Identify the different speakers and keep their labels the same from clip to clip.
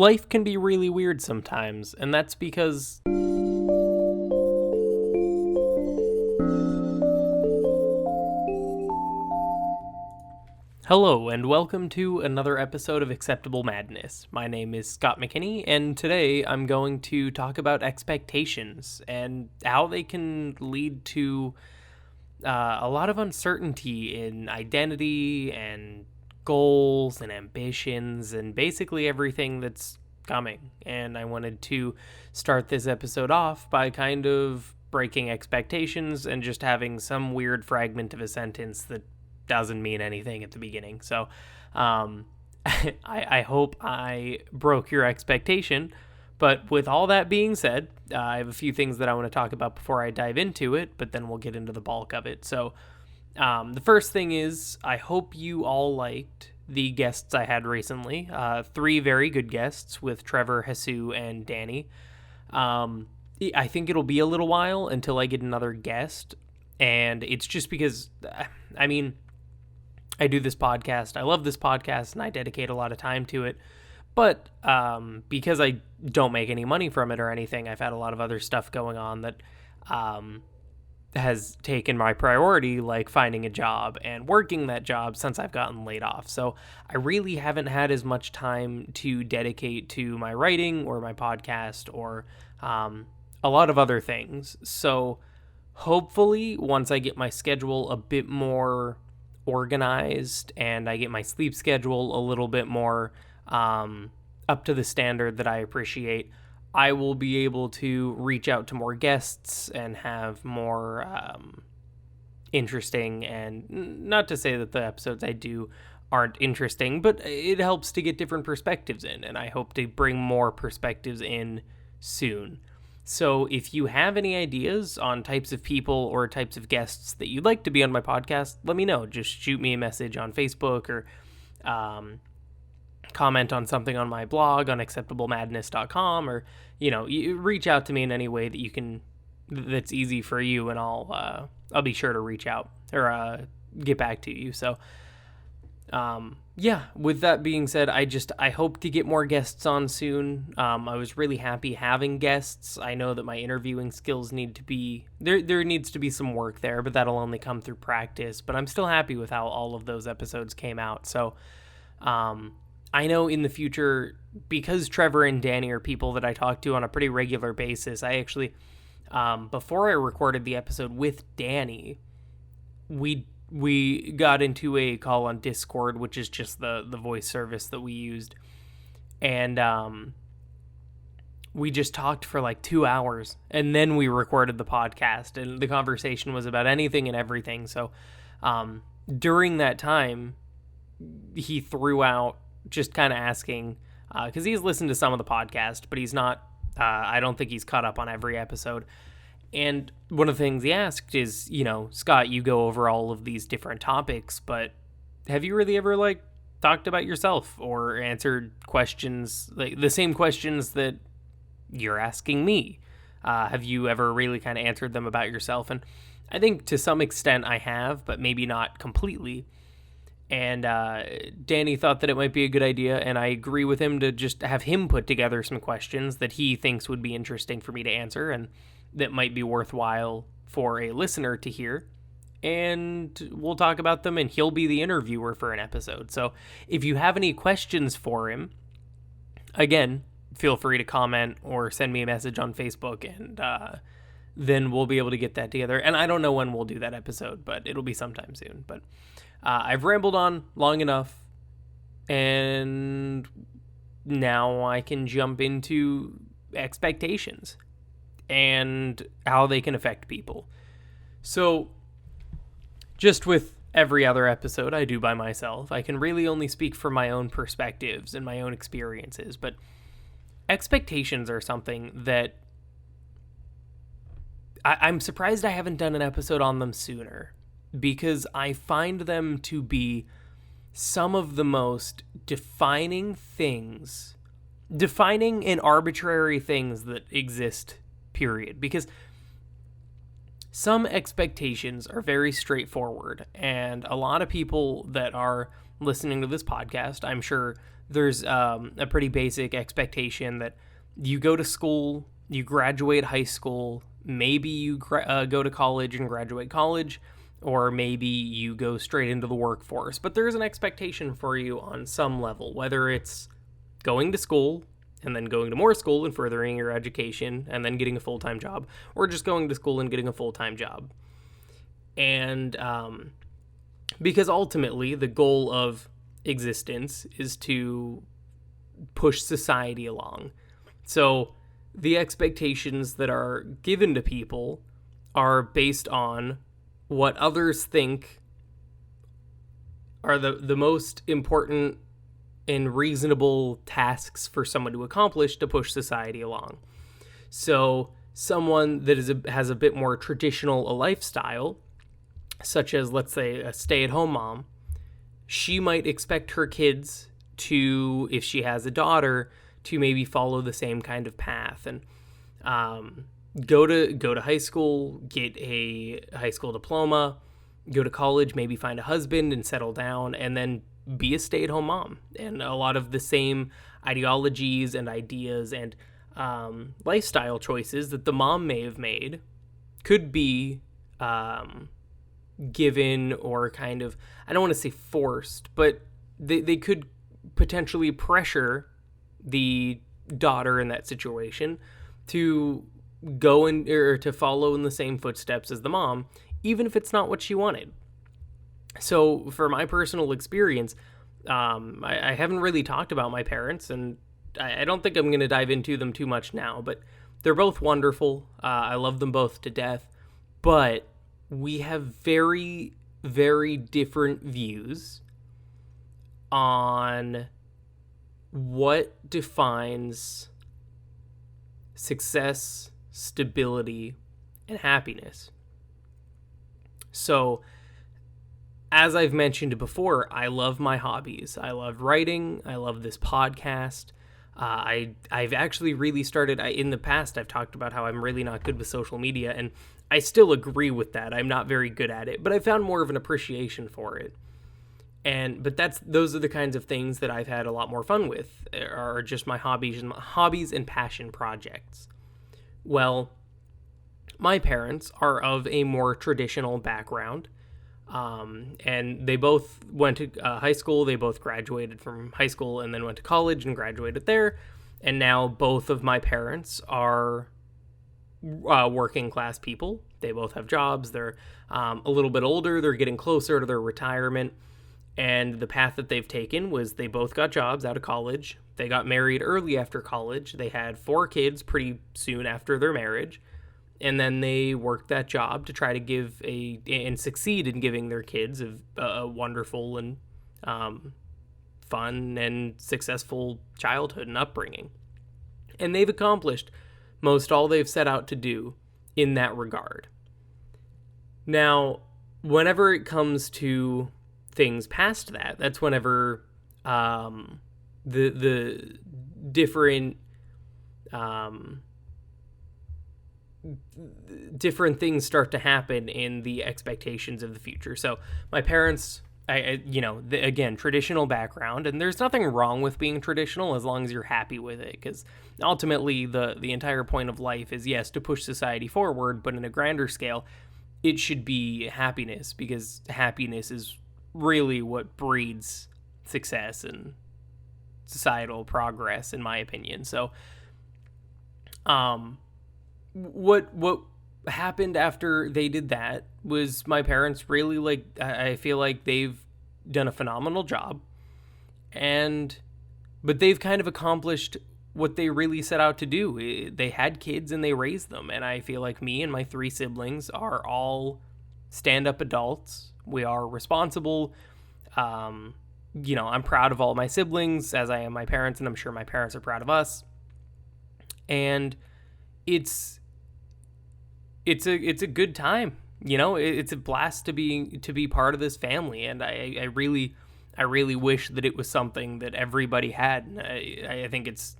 Speaker 1: Life can be really weird sometimes, and that's because... Hello, and welcome to another episode of Acceptable Madness. My name is Scott McKinney, and today I'm going to talk about expectations and how they can lead to a lot of uncertainty in identity and goals and ambitions and basically everything that's coming. And I wanted to start this episode off by kind of breaking expectations and just having some weird fragment of a sentence that doesn't mean anything at the beginning. So I hope I broke your expectation. But with all that being said, I have a few things that I want to talk about before I dive into it, but then we'll get into the bulk of it. So the first thing is, I hope you all liked the guests I had recently. 3 very good guests with Trevor, Jesus, and Danny. I think it'll be a little while until I get another guest. And it's just because, I do this podcast. I love this podcast, and I dedicate a lot of time to it. But because I don't make any money from it or anything, I've had a lot of other stuff going on that has taken my priority, like finding a job and working that job since I've gotten laid off. So I really haven't had as much time to dedicate to my writing or my podcast or a lot of other things. So hopefully once I get my schedule a bit more organized and I get my sleep schedule a little bit more up to the standard that I appreciate, I will be able to reach out to more guests and have more interesting, and not to say that the episodes I do aren't interesting, but it helps to get different perspectives in, and I hope to bring more perspectives in soon. So if you have any ideas on types of people or types of guests that you'd like to be on my podcast, let me know. Just shoot me a message on Facebook or comment on something on my blog on acceptablemadness.com, or, you reach out to me in any way that you can, that's easy for you, and I'll be sure to reach out or get back to you. So with that being said, I hope to get more guests on soon. I was really happy having guests. I know that my interviewing skills need to be, there needs to be some work there, but that'll only come through practice. But I'm still happy with how all of those episodes came out. So I know in the future, because Trevor and Danny are people that I talk to on a pretty regular basis, I actually, before I recorded the episode with Danny, we got into a call on Discord, which is just the voice service that we used. And we just talked for like 2 hours, and then we recorded the podcast, and the conversation was about anything and everything. So during that time, he threw out just kind of asking, because he's listened to some of the podcast, but he's not, I don't think he's caught up on every episode. And one of the things he asked is, Scott, you go over all of these different topics, but have you really ever, talked about yourself or answered questions, like the same questions that you're asking me? Have you ever really kind of answered them about yourself? And I think to some extent I have, but maybe not completely. And Danny thought that it might be a good idea, and I agree with him to just have him put together some questions that he thinks would be interesting for me to answer and that might be worthwhile for a listener to hear. And we'll talk about them, and he'll be the interviewer for an episode. So if you have any questions for him, again, feel free to comment or send me a message on Facebook, and then we'll be able to get that together. And I don't know when we'll do that episode, but it'll be sometime soon. But I've rambled on long enough, and now I can jump into expectations and how they can affect people. So, just with every other episode I do by myself, I can really only speak from my own perspectives and my own experiences, but expectations are something that I'm surprised I haven't done an episode on them sooner, because I find them to be some of the most defining and arbitrary things that exist, period. Because some expectations are very straightforward, and a lot of people that are listening to this podcast, I'm sure there's a pretty basic expectation that you go to school, you graduate high school, maybe you go to college and graduate college, or maybe you go straight into the workforce. But there's an expectation for you on some level, whether it's going to school and then going to more school and furthering your education and then getting a full-time job, or just going to school and getting a full-time job. And because ultimately the goal of existence is to push society along. So the expectations that are given to people are based on what others think are the most important and reasonable tasks for someone to accomplish to push society along. So someone that has a bit more traditional a lifestyle, such as, let's say, a stay-at-home mom, she might expect her kids to, if she has a daughter, to maybe follow the same kind of path and go to high school, get a high school diploma, go to college, maybe find a husband and settle down, and then be a stay-at-home mom. And a lot of the same ideologies and ideas and lifestyle choices that the mom may have made could be given or kind of, I don't want to say forced, but they could potentially pressure the daughter in that situation to go in or to follow in the same footsteps as the mom, even if it's not what she wanted. So for my personal experience, I haven't really talked about my parents, and I don't think I'm going to dive into them too much now, but they're both wonderful. I love them both to death, but we have very, very different views on what defines success, stability, and happiness. So, as I've mentioned before, I love my hobbies. I love writing. I love this podcast. I've actually really started, in the past, I've talked about how I'm really not good with social media, and I still agree with that. I'm not very good at it, but I found more of an appreciation for it. But those are the kinds of things that I've had a lot more fun with, are just my hobbies and passion projects. Well, my parents are of a more traditional background, and they both went to high school. They both graduated from high school and then went to college and graduated there. And now both of my parents are working class people. They both have jobs. They're a little bit older. They're getting closer to their retirement. And the path that they've taken was they both got jobs out of college. They got married early after college. They had 4 kids pretty soon after their marriage. And then they worked that job to try to and succeed in giving their kids a wonderful and fun and successful childhood and upbringing. And they've accomplished most all they've set out to do in that regard. Now, whenever it comes to things past that, that's whenever the different things start to happen in the expectations of the future. So my parents, again, traditional background, and there's nothing wrong with being traditional as long as you're happy with it, because ultimately the entire point of life is, yes, to push society forward, but in a grander scale, it should be happiness, because happiness is really what breeds success and societal progress, in my opinion. So, what happened after they did that was my parents really, I feel like they've done a phenomenal job, but they've kind of accomplished what they really set out to do. They had kids and they raised them, and I feel like me and my 3 siblings are all stand-up adults. We are responsible. I'm proud of all my siblings, as I am my parents, and I'm sure my parents are proud of us. And it's a good time. It's a blast to be part of this family, and I really wish that it was something that everybody had. I think it's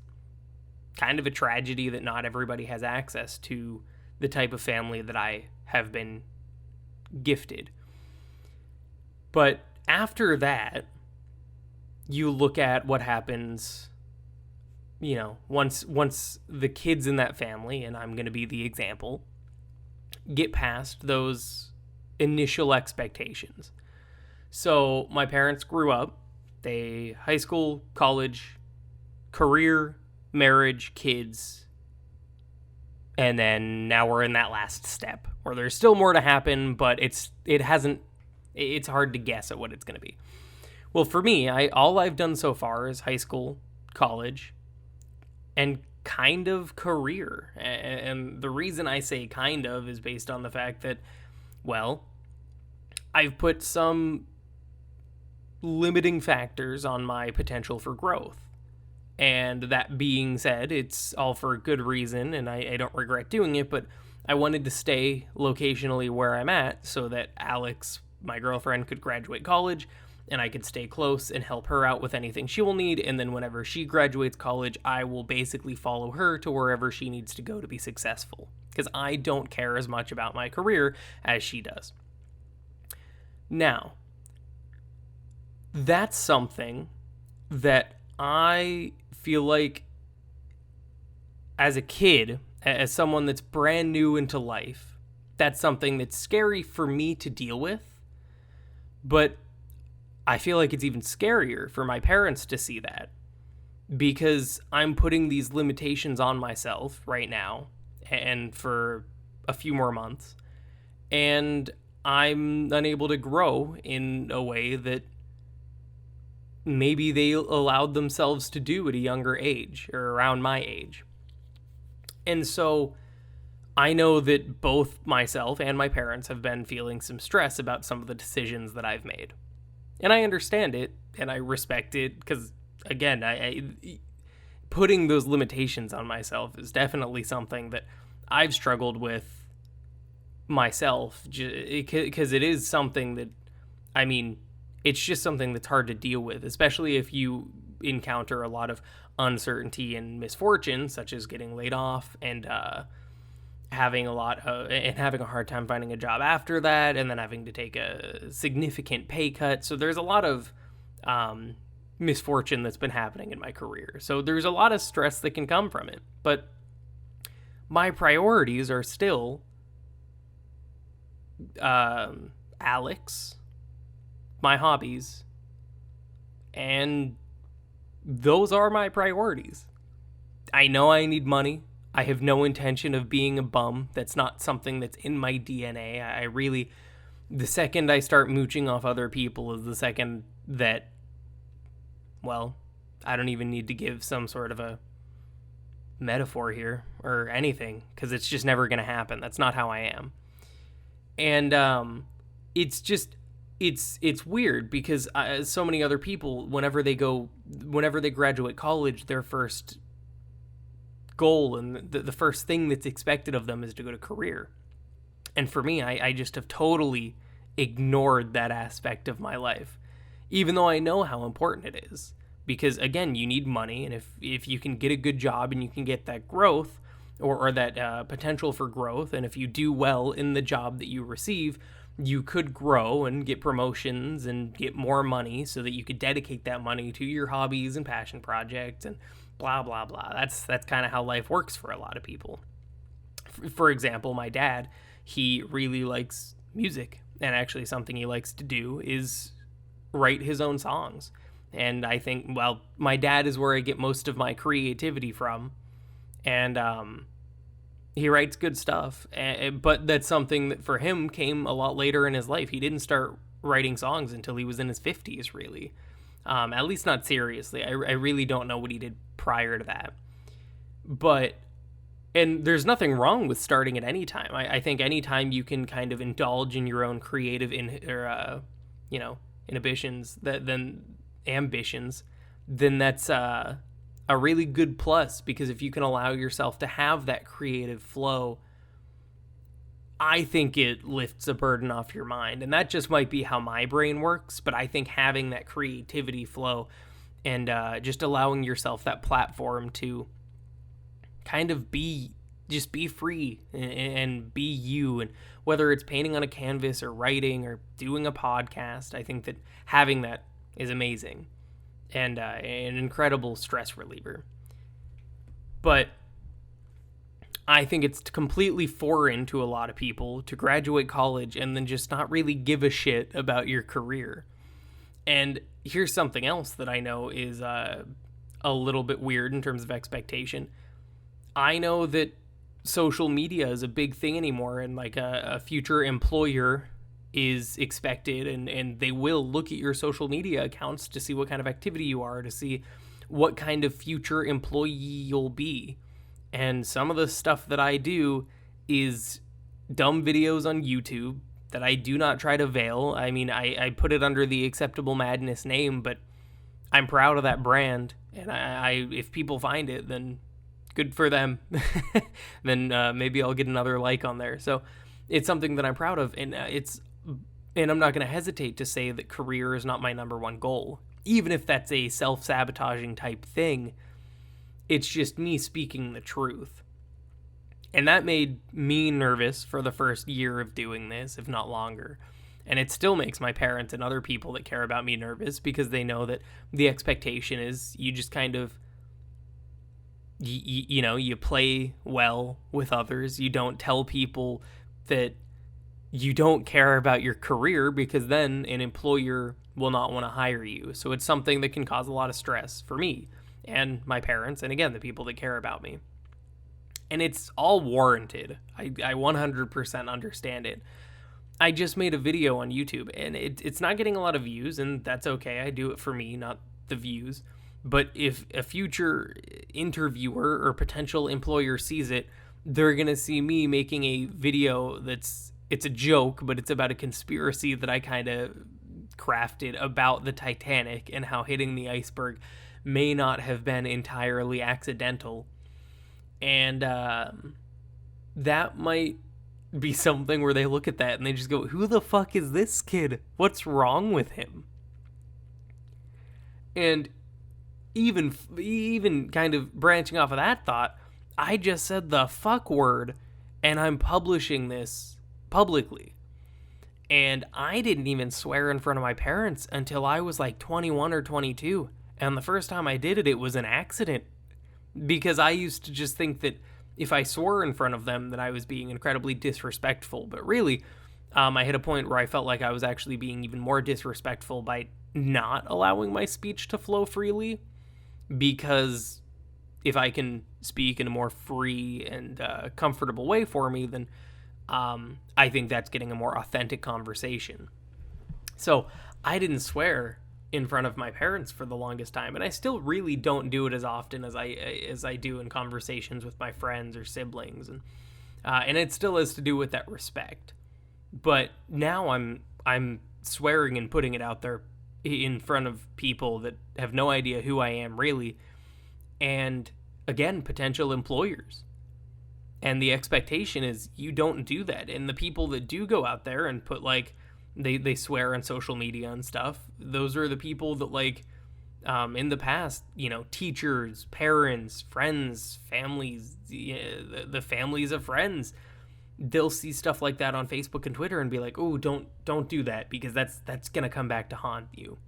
Speaker 1: kind of a tragedy that not everybody has access to the type of family that I have been gifted. But after that, you look at what happens, once the kids in that family, and I'm going to be the example, get past those initial expectations. So my parents grew up, they high school, college, career, marriage, kids, and then now we're in that last step where there's still more to happen, but it's hard to guess at what it's going to be. Well, for me, all I've done so far is high school, college, and kind of career. And the reason I say kind of is based on the fact that, well, I've put some limiting factors on my potential for growth. And that being said, it's all for a good reason, and I don't regret doing it, but I wanted to stay locationally where I'm at so that Alex, my girlfriend, could graduate college, and I could stay close and help her out with anything she will need, and then whenever she graduates college, I will basically follow her to wherever she needs to go to be successful, because I don't care as much about my career as she does. Now, that's something that I feel like as a kid, as someone that's brand new into life, that's something that's scary for me to deal with. But I feel like it's even scarier for my parents to see that, because I'm putting these limitations on myself right now and for a few more months, and I'm unable to grow in a way that maybe they allowed themselves to do at a younger age or around my age. And so I know that both myself and my parents have been feeling some stress about some of the decisions that I've made. And I understand it and I respect it, because, again, I putting those limitations on myself is definitely something that I've struggled with myself, because it is something that, it's just something that's hard to deal with, especially if you encounter a lot of uncertainty and misfortune, such as getting laid off and having a hard time finding a job after that, and then having to take a significant pay cut. So there's a lot of misfortune that's been happening in my career. So there's a lot of stress that can come from it. But my priorities are still Alex, my hobbies, and those are my priorities. I know I need money. I have no intention of being a bum. That's not something that's in my DNA. The second I start mooching off other people is the second that, well, I don't even need to give some sort of a metaphor here or anything, because it's just never going to happen. That's not how I am. And it's weird, because so many other people, whenever they graduate college, their first goal and the first thing that's expected of them is to go to career. And for me, I just have totally ignored that aspect of my life, even though I know how important it is. Because, again, you need money, and if you can get a good job and you can get that growth or that potential for growth, and if you do well in the job that you receive, you could grow and get promotions and get more money so that you could dedicate that money to your hobbies and passion projects and blah, blah, blah. That's kind of how life works for a lot of people. For example, my dad, he really likes music, and actually something he likes to do is write his own songs. And I think, well, my dad is where I get most of my creativity from, and he writes good stuff, but that's something that for him came a lot later in his life. He didn't start writing songs until he was in his 50s, really. At least not seriously. I really don't know what he did prior to that. And there's nothing wrong with starting at any time. I think any time you can kind of indulge in your own creative ambitions, then that's a really good plus, because if you can allow yourself to have that creative flow, I think it lifts a burden off your mind. And that just might be how my brain works, but I think having that creativity flow and just allowing yourself that platform to kind of be free and be you, and whether it's painting on a canvas or writing or doing a podcast, I think that having that is amazing. and an incredible stress reliever. But I think it's completely foreign to a lot of people to graduate college and then just not really give a shit about your career. And here's something else that I know is a little bit weird in terms of expectation. I know that social media is a big thing anymore, and like a future employer is expected, and they will look at your social media accounts to see what kind of activity you are, to see what kind of future employee you'll be. And some of the stuff that I do is dumb videos on YouTube that I do not try to veil. I mean, I put it under the Acceptable Madness name, but I'm proud of that brand. And I if people find it, then good for them. Then maybe I'll get another like on there. So it's something that I'm proud of. And I'm not going to hesitate to say that career is not my number one goal. Even if that's a self-sabotaging type thing, it's just me speaking the truth. And that made me nervous for the first year of doing this, if not longer. And it still makes my parents and other people that care about me nervous, because they know that the expectation is you just kind of, you play well with others. You don't tell people that you don't care about your career, because then an employer will not want to hire you. So it's something that can cause a lot of stress for me and my parents, and again, the people that care about me. And it's all warranted. I 100% understand it. I just made a video on YouTube, and it's not getting a lot of views, and that's okay. I do it for me, not the views. But if a future interviewer or potential employer sees it, they're going to see me making a video it's a joke, but it's about a conspiracy that I kind of crafted about the Titanic and how hitting the iceberg may not have been entirely accidental. And that might be something where they look at that and they just go, who the fuck is this kid? What's wrong with him? And even kind of branching off of that thought, I just said the fuck word, and I'm publishing this publicly. And I didn't even swear in front of my parents until I was like 21 or 22. And the first time I did it, it was an accident. Because I used to just think that if I swore in front of them, that I was being incredibly disrespectful. But really, I hit a point where I felt like I was actually being even more disrespectful by not allowing my speech to flow freely. Because if I can speak in a more free and comfortable way for me, then I think that's getting a more authentic conversation. So I didn't swear in front of my parents for the longest time, and I still really don't do it as often as I do in conversations with my friends or siblings, and it still has to do with that respect. But now I'm swearing and putting it out there in front of people that have no idea who I am really, and again, potential employers. And the expectation is you don't do that. And the people that do go out there and put like they swear on social media and stuff, those are the people that like in the past, teachers, parents, friends, families, the families of friends, they'll see stuff like that on Facebook and Twitter and be like, oh, don't do that, because that's going to come back to haunt you.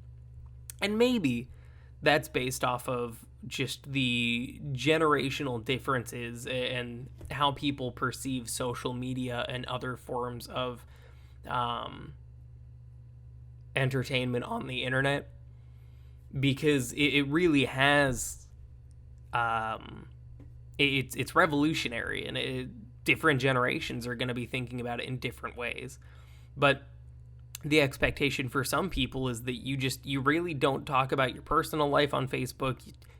Speaker 1: And maybe that's based off of just the generational differences and how people perceive social media and other forms of entertainment on the internet, because it really has it's revolutionary, and different generations are going to be thinking about it in different ways. But the expectation for some people is that you really don't talk about your personal life on Facebook.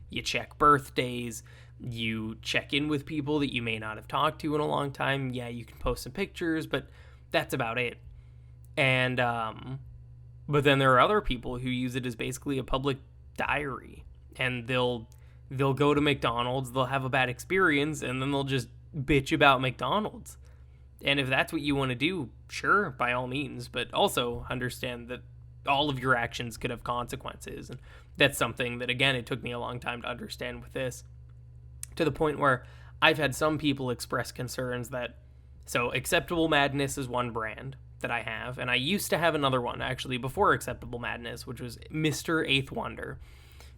Speaker 1: You check birthdays, you check in with people that you may not have talked to in a long time. Yeah, you can post some pictures, but that's about it. And but then there are other people who use it as basically a public diary, and they'll go to McDonald's, they'll have a bad experience, and then they'll just bitch about McDonald's. And if that's what you want to do, sure, by all means, but also understand that all of your actions could have consequences. And that's something that, again, it took me a long time to understand with this, to the point where I've had some people express concerns that, so Acceptable Madness is one brand that I have, and I used to have another one, actually, before Acceptable Madness, which was Mr. Eighth Wonder.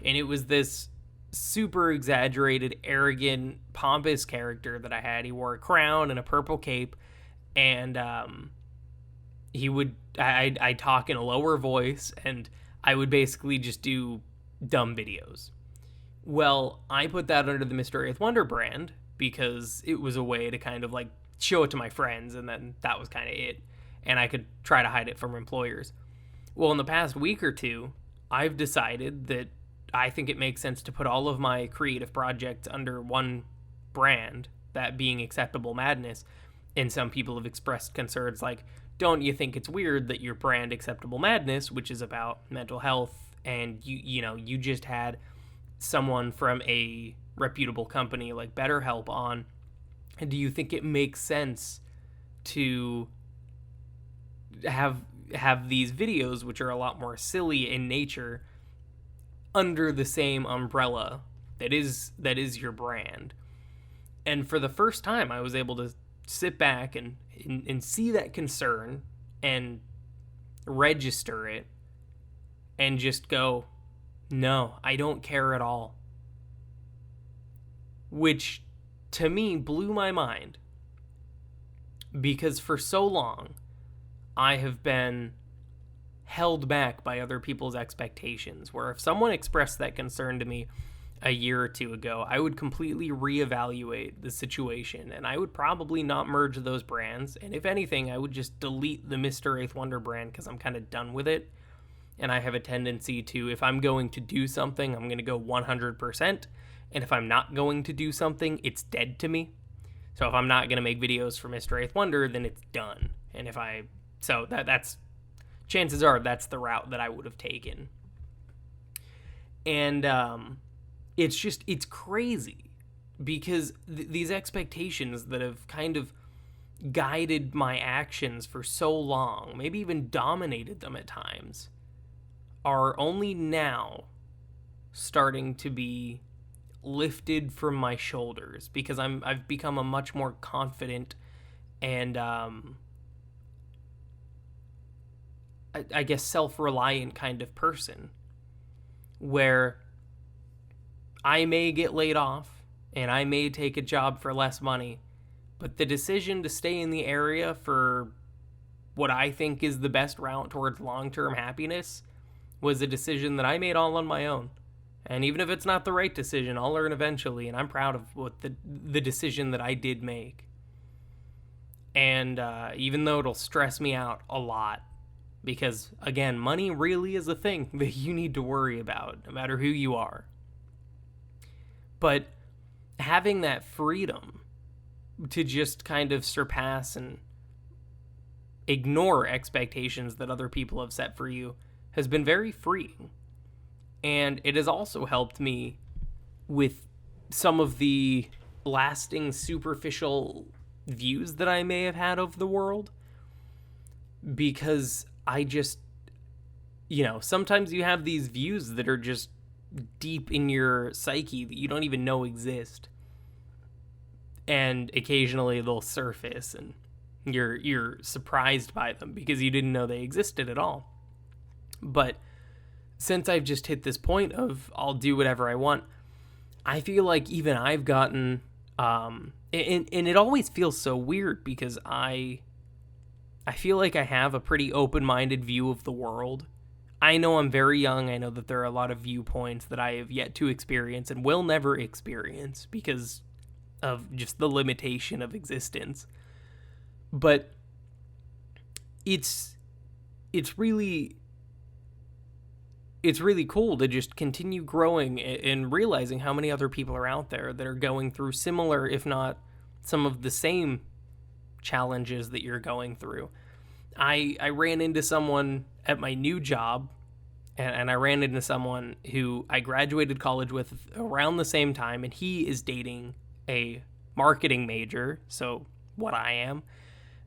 Speaker 1: And it was this super exaggerated, arrogant, pompous character that I had. He wore a crown and a purple cape, and I'd talk in a lower voice, and I would basically just do dumb videos. Well, I put that under the Mr. Eighth Wonder brand because it was a way to kind of like show it to my friends, and then that was kind of it. And I could try to hide it from employers. Well, in the past week or two, I've decided that I think it makes sense to put all of my creative projects under one brand, that being Acceptable Madness. And some people have expressed concerns like, don't you think it's weird that your brand Acceptable Madness, which is about mental health, and you just had someone from a reputable company like BetterHelp on, and do you think it makes sense to have these videos, which are a lot more silly in nature, under the same umbrella that is your brand? And for the first time, I was able to sit back and see that concern and register it and just go, no, I don't care at all. Which, to me, blew my mind. Because for so long, I have been held back by other people's expectations, where if someone expressed that concern to me a year or two ago, I would completely reevaluate the situation, and I would probably not merge those brands, and if anything, I would just delete the Mr. Eighth Wonder brand because I'm kind of done with it. And I have a tendency to, if I'm going to do something, I'm going to go 100%. And if I'm not going to do something, it's dead to me. So if I'm not going to make videos for Mr. Eighth Wonder, then it's done. And that's chances are that's the route that I would have taken. And it's crazy because these expectations that have kind of guided my actions for so long, maybe even dominated them at times, are only now starting to be lifted from my shoulders because I've become a much more confident and I guess self-reliant kind of person, where I may get laid off and I may take a job for less money, but the decision to stay in the area for what I think is the best route towards long-term happiness was a decision that I made all on my own. And even if it's not the right decision, I'll learn eventually, and I'm proud of what the decision that I did make. And even though it'll stress me out a lot, because, again, money really is a thing that you need to worry about, no matter who you are. But having that freedom to just kind of surpass and ignore expectations that other people have set for you has been very freeing. And it has also helped me with some of the lasting superficial views that I may have had of the world. Because I just, sometimes you have these views that are just deep in your psyche that you don't even know exist. And occasionally they'll surface and you're surprised by them because you didn't know they existed at all. But since I've just hit this point of I'll do whatever I want, I feel like even I've gotten, and it always feels so weird because I feel like I have a pretty open-minded view of the world. I know I'm very young. I know that there are a lot of viewpoints that I have yet to experience and will never experience because of just the limitation of existence. But it's really cool to just continue growing and realizing how many other people are out there that are going through similar, if not some of the same challenges that you're going through. I ran into someone at my new job, and I ran into someone who I graduated college with around the same time, and he is dating a marketing major, so what I am,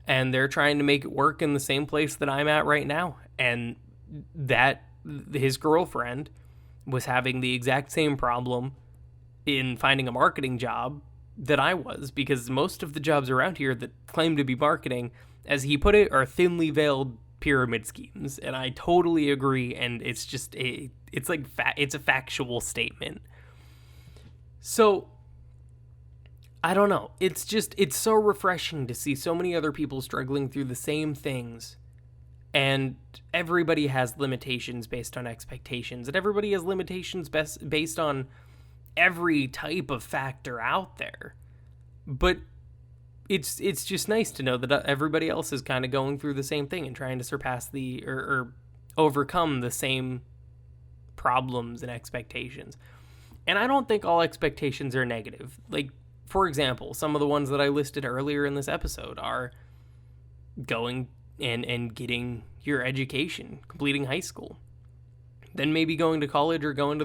Speaker 1: and they're trying to make it work in the same place that I'm at right now. And that his girlfriend was having the exact same problem in finding a marketing job that I was, because most of the jobs around here that claim to be marketing, as he put it, are thinly veiled pyramid schemes, and I totally agree, and it's just it's a factual statement. So I don't know. It's so refreshing to see so many other people struggling through the same things, and everybody has limitations based on expectations, and everybody has limitations based on every type of factor out there. But it's just nice to know that everybody else is kind of going through the same thing and trying to surpass or overcome the same problems and expectations. And I don't think all expectations are negative. Like, for example, some of the ones that I listed earlier in this episode are going and getting your education, completing high school, then maybe going to college or going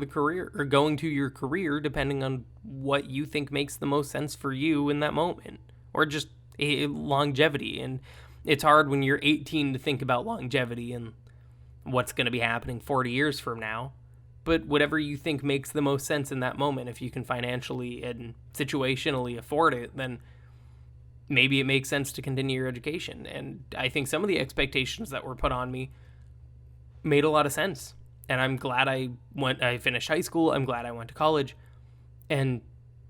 Speaker 1: to your career, depending on what you think makes the most sense for you in that moment, or just longevity. And it's hard when you're 18 to think about longevity and what's going to be happening 40 years from now. But whatever you think makes the most sense in that moment, if you can financially and situationally afford it, then maybe it makes sense to continue your education. And I think some of the expectations that were put on me made a lot of sense. And I'm glad I finished high school. I'm glad I went to college. And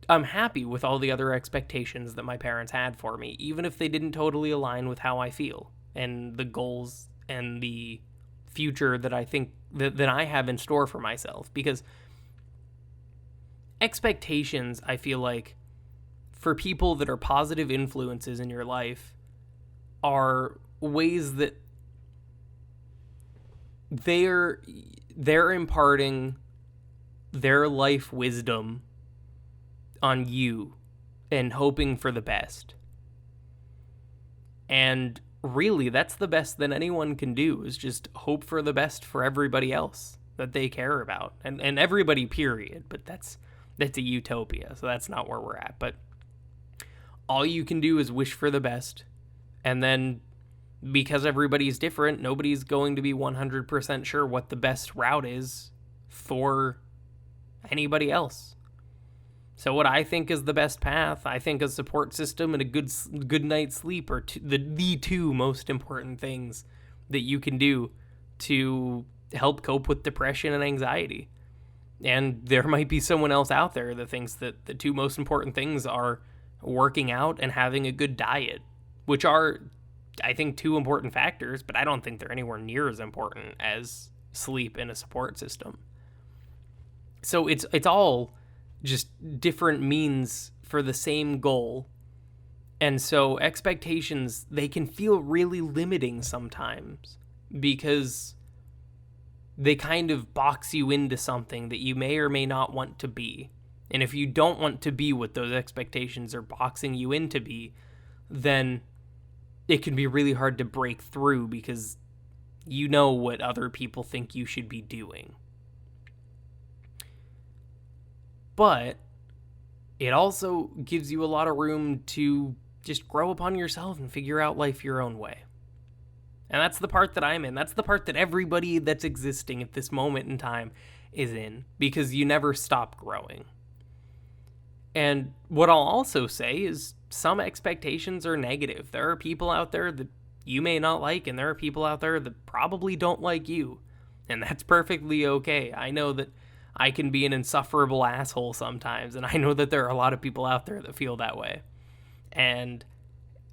Speaker 1: I'm happy with all the other expectations that my parents had for me, even if they didn't totally align with how I feel and the goals and the future that I think that I have in store for myself. Because expectations, I feel like, for people that are positive influences in your life, are ways that they're imparting their life wisdom on you and hoping for the best. And really, that's the best that anyone can do, is just hope for the best for everybody else that they care about. And everybody, period. But that's a utopia, so that's not where we're at. But all you can do is wish for the best. And then, because everybody's different, nobody's going to be 100% sure what the best route is for anybody else. So what I think is the best path, I think a support system and a good night's sleep are the two most important things that you can do to help cope with depression and anxiety. And there might be someone else out there that thinks that the two most important things are working out and having a good diet, which are, I think, two important factors, but I don't think they're anywhere near as important as sleep and a support system. So it's all just different means for the same goal. And so expectations, they can feel really limiting sometimes because they kind of box you into something that you may or may not want to be. And if you don't want to be what those expectations are boxing you into be, then it can be really hard to break through because you know what other people think you should be doing. But it also gives you a lot of room to just grow upon yourself and figure out life your own way. And that's the part that I'm in. That's the part that everybody that's existing at this moment in time is in, because you never stop growing. And what I'll also say is some expectations are negative. There are people out there that you may not like, and there are people out there that probably don't like you. And that's perfectly okay. I know that I can be an insufferable asshole sometimes, and I know that there are a lot of people out there that feel that way. And,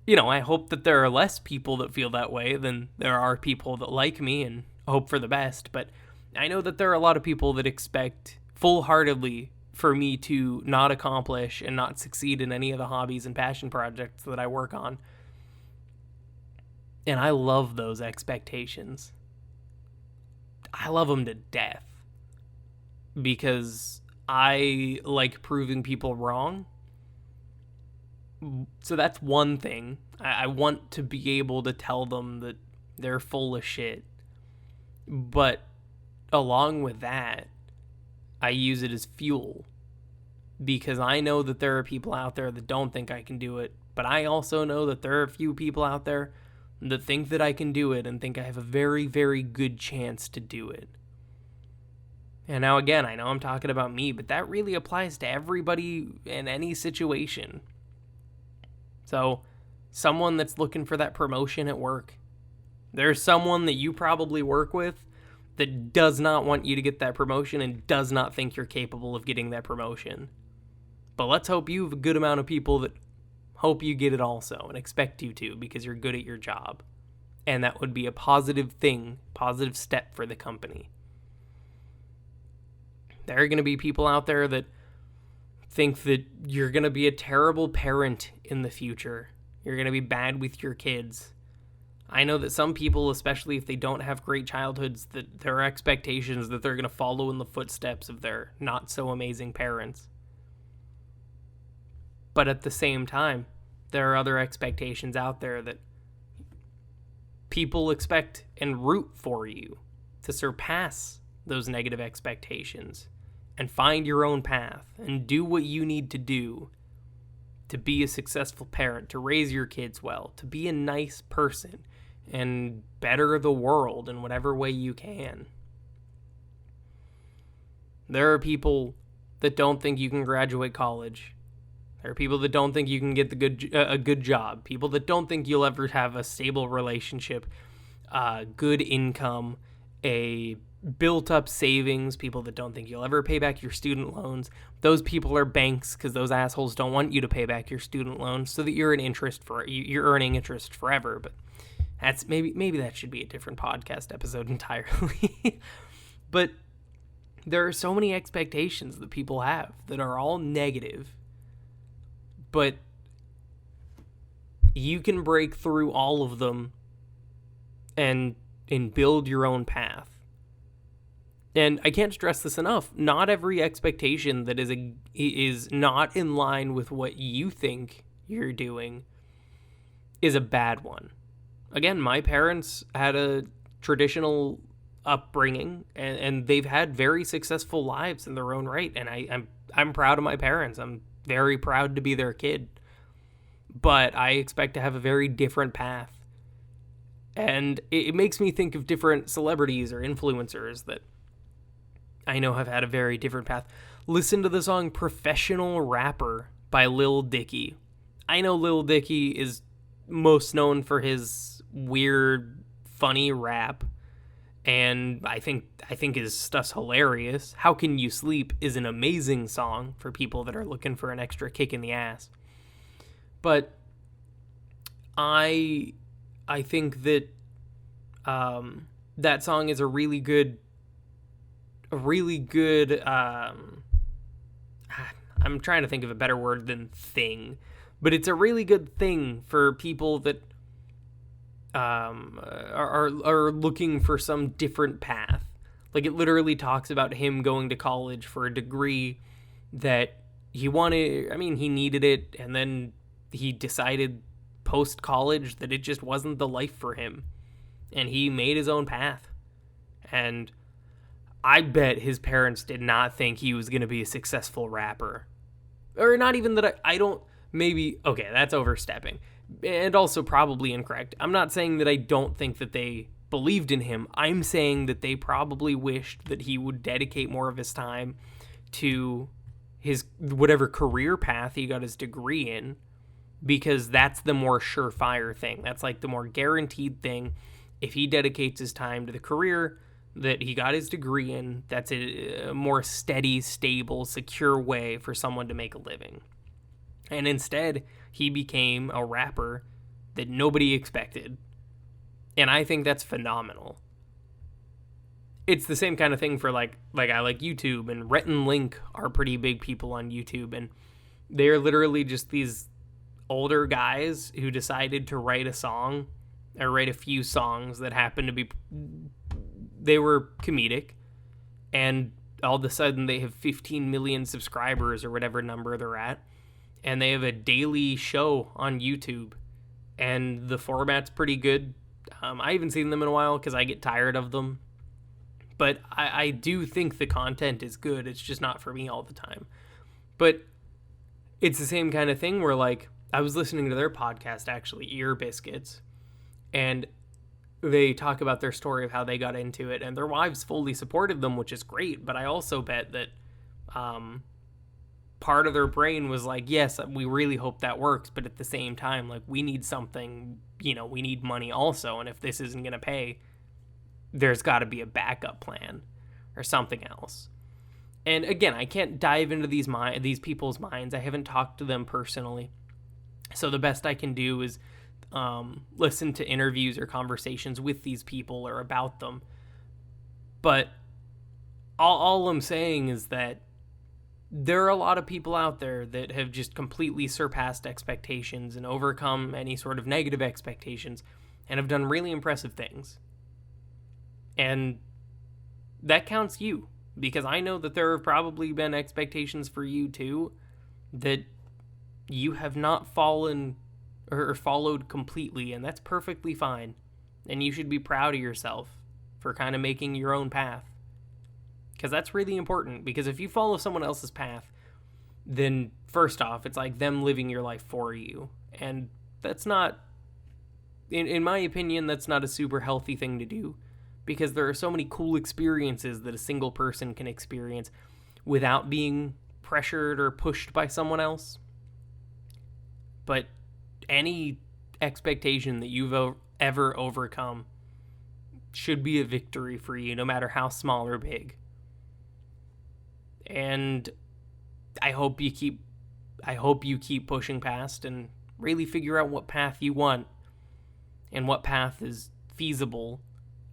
Speaker 1: I hope that there are less people that feel that way than there are people that like me and hope for the best. But I know that there are a lot of people that expect full-heartedly for me to not accomplish and not succeed in any of the hobbies and passion projects that I work on. And I love those expectations. I love them to death. Because I like proving people wrong. So that's one thing. I want to be able to tell them that they're full of shit. But along with that, I use it as fuel. Because I know that there are people out there that don't think I can do it. But I also know that there are a few people out there that think that I can do it and think I have a very, very good chance to do it. And now again, I know I'm talking about me, but that really applies to everybody in any situation. So, someone that's looking for that promotion at work, There's someone that you probably work with that does not want you to get that promotion and does not think you're capable of getting that promotion. But let's hope you have a good amount of people that hope you get it also and expect you to because you're good at your job. And that would be a positive thing, positive step for the company. There are going to be people out there that think that you're going to be a terrible parent in the future. You're going to be bad with your kids. I know that some people, especially if they don't have great childhoods, that there are expectations that they're going to follow in the footsteps of their not so amazing parents. But at the same time, there are other expectations out there that people expect and root for you to surpass those negative expectations and find your own path and do what you need to do to be a successful parent, to raise your kids well, to be a nice person and better the world in whatever way you can. There are people that don't think you can graduate college. There are people that don't think you can get a good job. People that don't think you'll ever have a stable relationship, good income, a built-up savings. People that don't think you'll ever pay back your student loans. Those people are banks because those assholes don't want you to pay back your student loans so that you're earning interest forever. But that's maybe that should be a different podcast episode entirely. But there are so many expectations that people have that are all negative. But you can break through all of them and build your own path. And I can't stress this enough. Not every expectation that is not in line with what you think you're doing is a bad one. Again, my parents had a traditional upbringing, and they've had very successful lives in their own right. And I'm proud of my parents. I'm very proud to be their kid. But I expect to have a very different path. And it makes me think of different celebrities or influencers that I know have had a very different path. Listen to the song Professional Rapper by Lil Dicky. I know Lil Dicky is most known for his weird, funny rap. And I think his stuff's hilarious. How Can You Sleep is an amazing song for people that are looking for an extra kick in the ass. But I think that that song is a really good I'm trying to think of a better word than thing, but it's a really good thing for people that are looking for some different path. Like, it literally talks about him going to college for a degree that he wanted. I mean, he needed it, and then he decided post-college that it just wasn't the life for him, and he made his own path. And I bet his parents did not think he was going to be a successful rapper. Or not even that I don't, maybe, okay, that's overstepping. And also probably incorrect. I'm not saying that I don't think that they believed in him. I'm saying that they probably wished that he would dedicate more of his time to his whatever career path he got his degree in, because that's the more surefire thing. That's like the more guaranteed thing. If he dedicates his time to the career that he got his degree in, that's a more steady, stable, secure way for someone to make a living. And instead, he became a rapper that nobody expected. And I think that's phenomenal. It's the same kind of thing for like I like YouTube, and Rhett and Link are pretty big people on YouTube, and they're literally just these older guys who decided to write a song, or write a few songs that happened to be, they were comedic, and all of a sudden they have 15 million subscribers or whatever number they're at, and they have a daily show on YouTube, and the format's pretty good. I haven't seen them in a while because I get tired of them, but I do think the content is good. It's just not for me all the time. But it's the same kind of thing where, like, I was listening to their podcast, actually, Ear Biscuits, and they talk about their story of how they got into it, and their wives fully supported them, which is great. But I also bet that part of their brain was like, yes, we really hope that works, but at the same time, like, we need something, we need money also, and if this isn't going to pay, there's got to be a backup plan or something else. And again, I can't dive into these people's minds. I haven't talked to them personally. So the best I can do is listen to interviews or conversations with these people or about them. But all I'm saying is that there are a lot of people out there that have just completely surpassed expectations and overcome any sort of negative expectations and have done really impressive things. And that counts you, because I know that there have probably been expectations for you too that you have not fallen or followed completely, and that's perfectly fine. And you should be proud of yourself for kind of making your own path. Because that's really important, because if you follow someone else's path, then first off, it's like them living your life for you. And that's not, in my opinion, that's not a super healthy thing to do, because there are so many cool experiences that a single person can experience without being pressured or pushed by someone else. But any expectation that you've ever overcome should be a victory for you, no matter how small or big. And I hope you keep pushing past and really figure out what path you want and what path is feasible,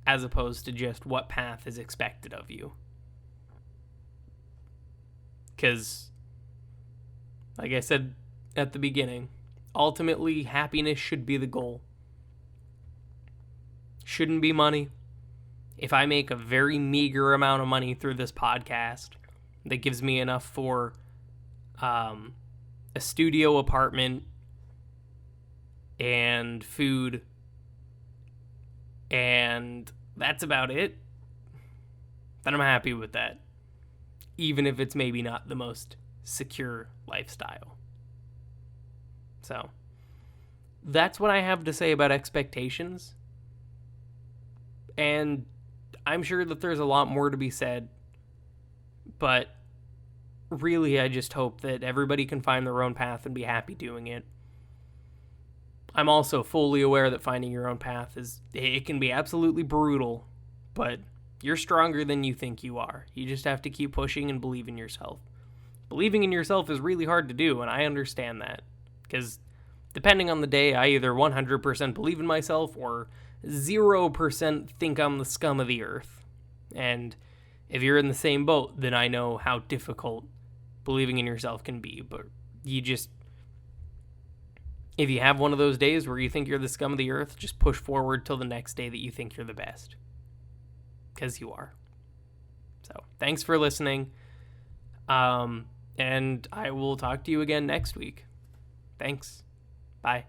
Speaker 1: as opposed to just what path is expected of you. Because, like I said at the beginning, ultimately happiness should be the goal. Shouldn't be money. If I make a very meager amount of money through this podcast that gives me enough for a studio apartment and food, and that's about it, then I'm happy with that, even if it's maybe not the most secure lifestyle. So that's what I have to say about expectations, and I'm sure that there's a lot more to be said, but really I just hope that everybody can find their own path and be happy doing it. I'm also fully aware that finding your own path it can be absolutely brutal, but you're stronger than you think you are. You just have to keep pushing and believe in yourself. Believing in yourself is really hard to do, and I understand that, because depending on the day, I either 100% believe in myself or 0% think I'm the scum of the earth. And if you're in the same boat, then I know how difficult believing in yourself can be. But if you have one of those days where you think you're the scum of the earth, just push forward till the next day that you think you're the best. Because you are. So, thanks for listening. And I will talk to you again next week. Thanks. Bye.